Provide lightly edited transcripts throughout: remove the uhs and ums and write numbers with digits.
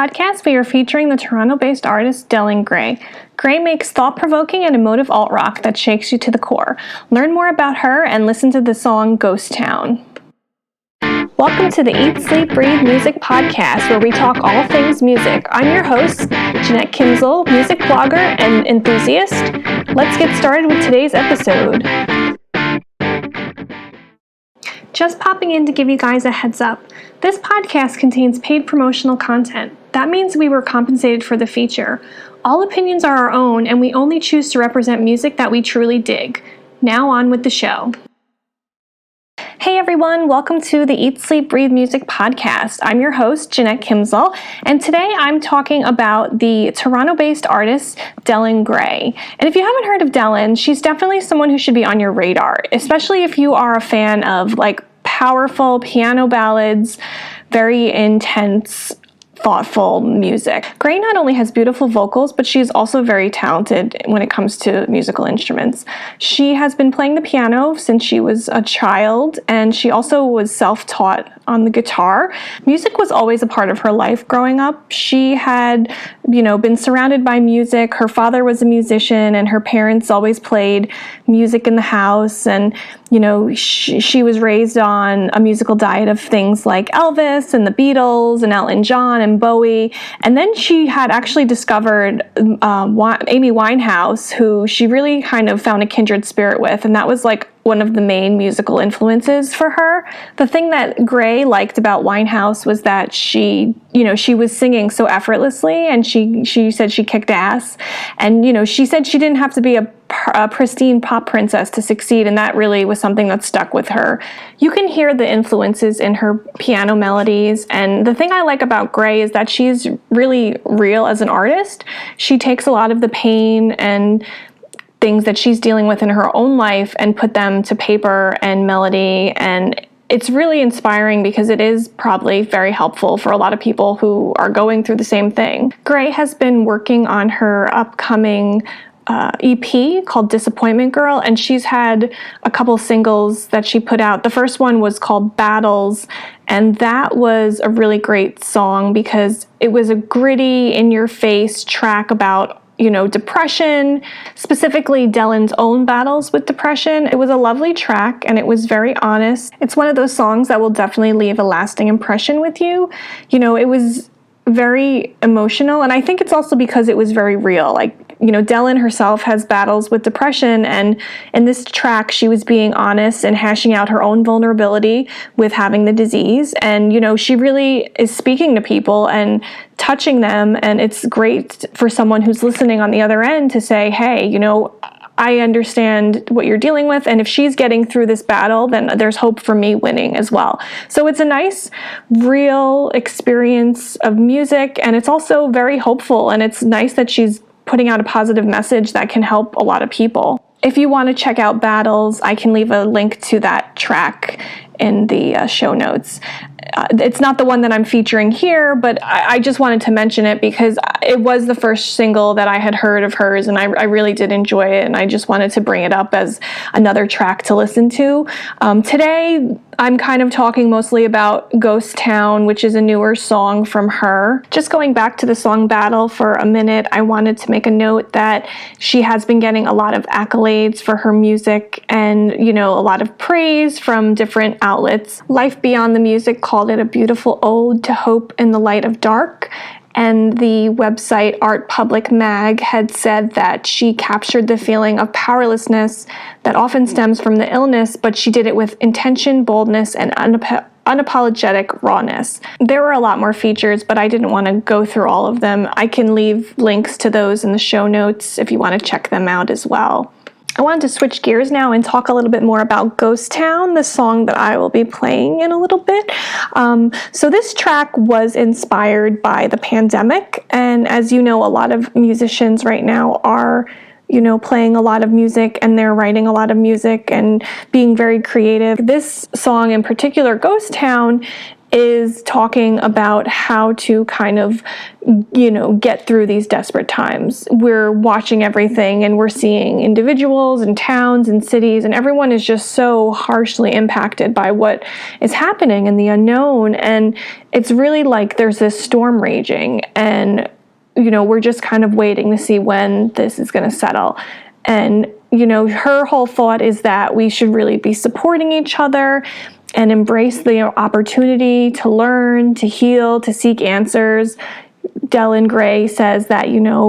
podcast, we are featuring the Toronto-based artist Delyn Grey. Grey makes thought-provoking and emotive alt-rock that shakes you to the core. Learn more about her and listen to the song Ghost Town. Welcome to the Eat, Sleep, Breathe Music podcast, where we talk all things music. I'm your host, Jeanette Kinzel, music blogger and enthusiast. Let's get started with today's episode. Just popping in to give you guys a heads up. This podcast contains paid promotional content. That means we were compensated for the feature. All opinions are our own, and we only choose to represent music that we truly dig. Now on with the show. Hey everyone, welcome to the Eat, Sleep, Breathe Music podcast. I'm your host, Jeanette Kinzel, and today I'm talking about the Toronto-based artist, Delyn Grey. And if you haven't heard of Delyn, she's definitely someone who should be on your radar, especially if you are a fan of powerful piano ballads, very intense, thoughtful music. Grey not only has beautiful vocals, but she's also very talented when it comes to musical instruments. She has been playing the piano since she was a child, and she also was self-taught on the guitar. Music was always a part of her life growing up. She had, been surrounded by music. Her father was a musician, and her parents always played music in the house, and she was raised on a musical diet of things like Elvis and the Beatles and Elton John and Bowie. And then she had actually discovered Amy Winehouse, who she really kind of found a kindred spirit with. And that was one of the main musical influences for her. The thing that Grey liked about Winehouse was that she was singing so effortlessly, and she said she kicked ass. And, she said she didn't have to be a pristine pop princess to succeed, and that really was something that stuck with her. You can hear the influences in her piano melodies, and the thing I like about Grey is that she's really real as an artist. She takes a lot of the pain and things that she's dealing with in her own life and put them to paper and melody, and it's really inspiring because it is probably very helpful for a lot of people who are going through the same thing. Grey has been working on her upcoming EP called Disappointment Girl, and she's had a couple singles that she put out. The first one was called Ballads, and that was a really great song because it was a gritty, in-your-face track about depression, specifically Delyn's own battles with depression. It was a lovely track, and it was very honest. It's one of those songs that will definitely leave a lasting impression with you. It was very emotional, and I think it's also because it was very real. Delyn herself has battles with depression, and in this track, she was being honest and hashing out her own vulnerability with having the disease. And, she really is speaking to people and touching them. And it's great for someone who's listening on the other end to say, hey, I understand what you're dealing with, and if she's getting through this battle, then there's hope for me winning as well. So it's a nice, real experience of music, and it's also very hopeful, and it's nice that she's putting out a positive message that can help a lot of people. If you want to check out Battles, I can leave a link to that track in the show notes. It's not the one that I'm featuring here, but I just wanted to mention it because it was the first single that I had heard of hers, and I really did enjoy it, and I just wanted to bring it up as another track to listen to. Today, I'm kind of talking mostly about Ghost Town, which is a newer song from her. Just going back to the song Battle for a minute, I wanted to make a note that she has been getting a lot of accolades for her music and, a lot of praise from different outlets. Life Beyond the Music called it a beautiful ode to hope in the light of dark. And the website Art Public Mag had said that she captured the feeling of powerlessness that often stems from the illness, but she did it with intention, boldness, and unapologetic rawness. There were a lot more features, but I didn't want to go through all of them. I can leave links to those in the show notes if you want to check them out as well. I wanted to switch gears now and talk a little bit more about Ghost Town, the song that I will be playing in a little bit. So this track was inspired by the pandemic, and as you know, a lot of musicians right now are playing a lot of music, and they're writing a lot of music and being very creative. This song in particular, Ghost Town, is talking about how to kind of, get through these desperate times. We're watching everything and we're seeing individuals and towns and cities, and everyone is just so harshly impacted by what is happening and the unknown. And it's really like there's this storm raging, and, we're just kind of waiting to see when this is going to settle. And, her whole thought is that we should really be supporting each other and embrace the opportunity to learn, to heal, to seek answers. Delyn Grey says that,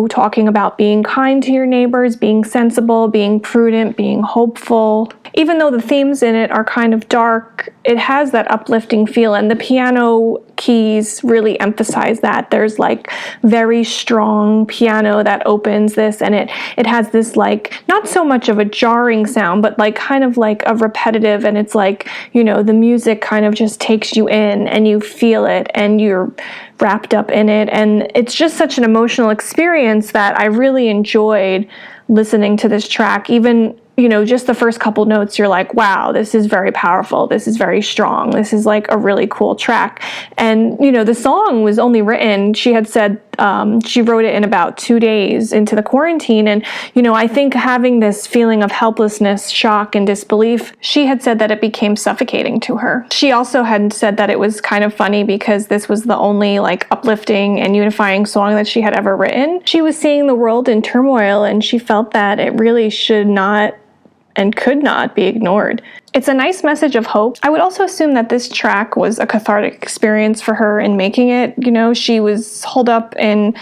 talking about being kind to your neighbors, being sensible, being prudent, being hopeful. Even though the themes in it are kind of dark, it has that uplifting feel, and the piano keys really emphasize that. There's like very strong piano that opens this, and it has this like, not so much of a jarring sound, but like kind of like a repetitive, and it's like, the music kind of just takes you in and you feel it and you're wrapped up in it. And it's just such an emotional experience that I really enjoyed listening to this track. Even, just the first couple notes, you're like, wow, this is very powerful. This is very strong. This is like a really cool track. And, the song was only written, she had said, she wrote it in about 2 days into the quarantine. And, I think having this feeling of helplessness, shock, and disbelief, she had said that it became suffocating to her. She also had said that it was kind of funny because this was the only like uplifting and unifying song that she had ever written. She was seeing the world in turmoil, and she felt that it really should not and could not be ignored. It's a nice message of hope. I would also assume that this track was a cathartic experience for her in making it. She was holed up in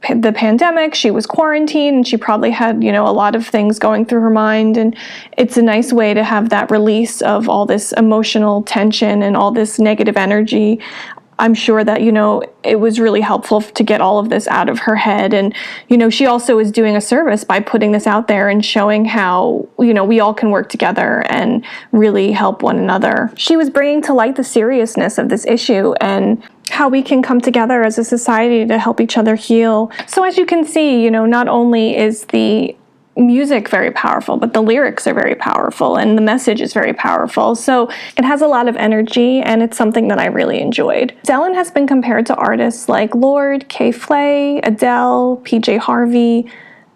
the pandemic, she was quarantined, and she probably had, a lot of things going through her mind. And it's a nice way to have that release of all this emotional tension and all this negative energy. I'm sure that, it was really helpful to get all of this out of her head. And, she also is doing a service by putting this out there and showing how, we all can work together and really help one another. She was bringing to light the seriousness of this issue and how we can come together as a society to help each other heal. So as you can see, not only is the music very powerful, but the lyrics are very powerful and the message is very powerful. So it has a lot of energy, and it's something that I really enjoyed. Delyn has been compared to artists like Lorde, Kay Flay, Adele, PJ Harvey,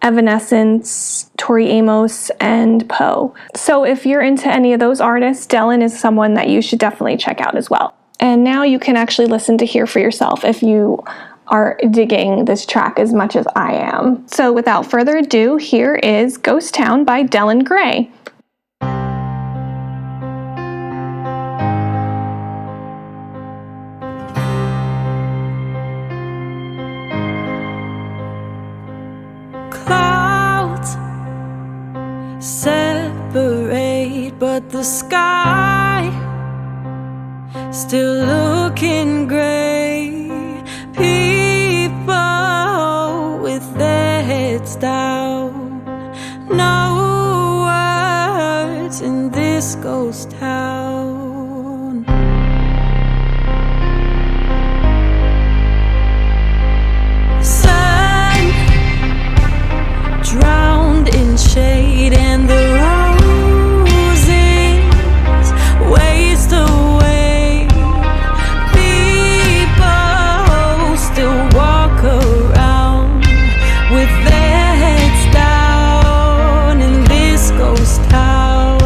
Evanescence, Tori Amos, and Poe. So if you're into any of those artists, Delyn is someone that you should definitely check out as well. And now you can actually listen to hear for yourself if you are digging this track as much as I am. So without further ado, here is Ghost Town by Delyn Grey. Clouds separate, but the sky still looking gray. People with their heads down, no words in this ghost town. Sun drowned in shade, and the roses waste away. People still walk around with their heads down in this ghost town.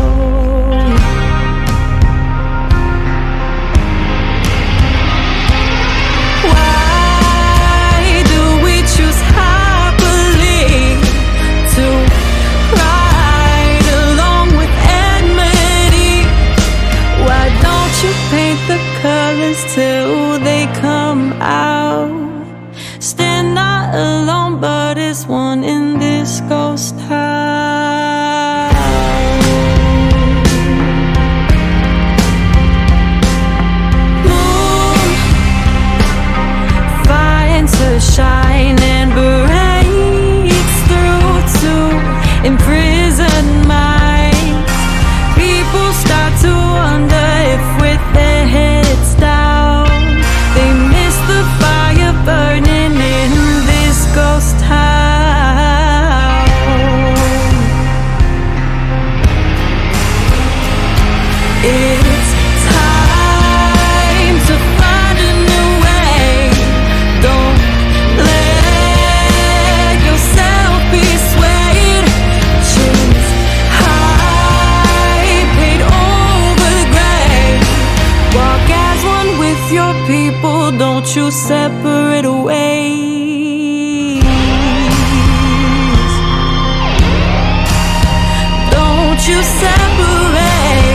you separate ways. Don't you separate.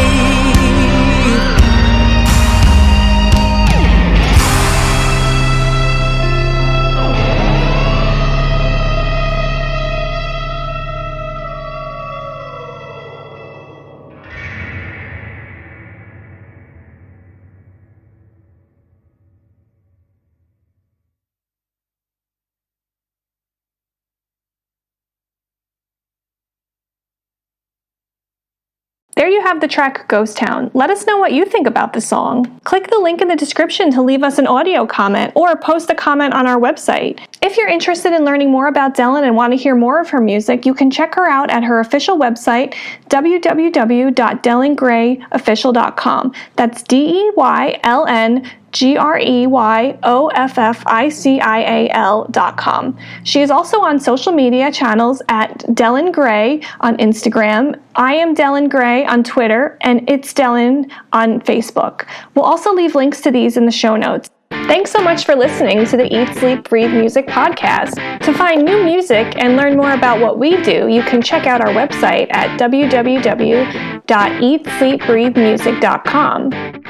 There you have the track Ghost Town. Let us know what you think about the song. Click the link in the description to leave us an audio comment or post a comment on our website. If you're interested in learning more about Delyn and want to hear more of her music, you can check her out at her official website, www.delyngreyofficial.com. That's DELYNGREYOFFICIAL.com. She is also on social media channels at Delyn Grey on Instagram, I am Delyn Grey on Twitter, and It's Delyn on Facebook. We'll also leave links to these in the show notes. Thanks so much for listening to the Eat, Sleep, Breathe Music podcast. To find new music and learn more about what we do, you can check out our website at www.eatsleepbreathemusic.com.